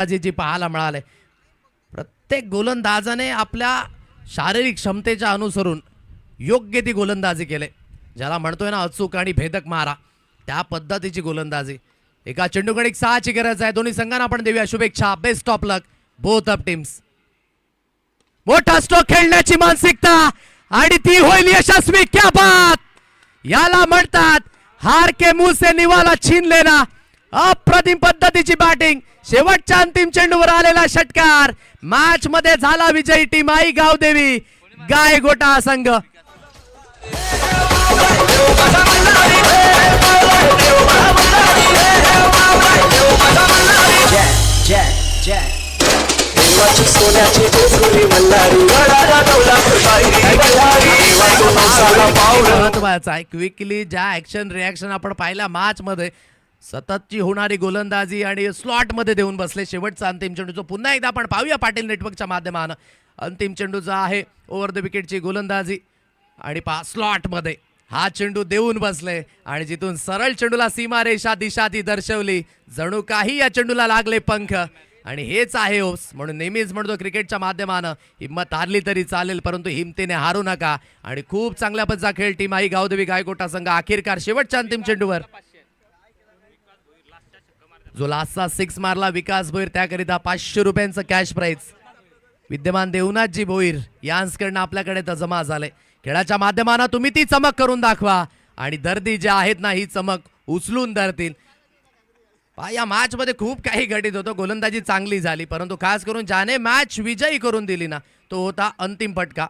जी पाहायला मिळाले। प्रत्येक गोलंदाजाने आपल्या शारीरिक क्षमतेच्या अनुसरून योग्य ती गोलंदाजी केले, ज्याला म्हणतोय ना अचूक आणि भेदक मारा, त्या पद्धतीची गोलंदाजी। एका चेंडूकडे 6ची गरज आहे। दोन्ही संघांना आपण देऊया शुभेच्छा। Best of luck both of teams. मोठा स्ट्रोक खेळण्याची मानसिकता आणि ती होईल यशस्वी। क्या बात, याला म्हणतात हार के मुंह से निवाला छीन लेना। अप्रतिम पद्धतीची बॅटिंग, शेवटच्या अंतिम चेंडूवर आलेला षटकार। मॅच मध्ये झाला विजयी टीम आई गावदेवी गायगोटा संघ। महत्वाचा आहे क्विकली ज्या ऍक्शन रिॲक्शन आपण पाहिल्या मॅच मध्ये, सततची होणारी गोलंदाजी आणि स्लॉट मध्ये देऊन बसले। शेवटचा अंतिम चेंडूचं पुन्हा एकदा आपण पाहूया पाटील नेटवर्कच्या माध्यमाने। अंतिम चेंडूचा आहे ओव्हर द विकेटची गोलंदाजी आणि स्लॉट मध्ये हा चेंडू देऊन बसले आणि जिथून सरळ चेंडूला सीमारेषा दिशा ती दर्शवली, जणू काही या चेंडूला लागले पंख। आणि हेच आहे ओप्स, म्हणून नेहमीच म्हणतो क्रिकेटच्या माध्यमानं हिम्मत हारली तरी चालेल परंतु हिमतीने हारू नका। आणि खूप चांगल्या पद्धतीचा खेळ टीम आई गावदेवी गायगोटा संघ अखेरकार शेवटच्या अंतिम चेंडूवर जो लास्टचा 6 मारला विकास भोईर, त्याकरिता 500 रुपयांचं कॅश प्राइज विद्यमान देवनाथजी भोईर यांच्याकडनं आपल्याकडे तर जमा झाले। खेळाच्या माध्यमानं तुम्ही ती चमक करून दाखवा आणि दर्दी जे आहेत ना ही चमक उचलून धरतील। या मॅच मध्ये खूप काही घटित होतं, गोलंदाजी चांगली झाली परंतु खास करून ज्याने मॅच विजयी करून दिली ना तो होता अंतिम फटका।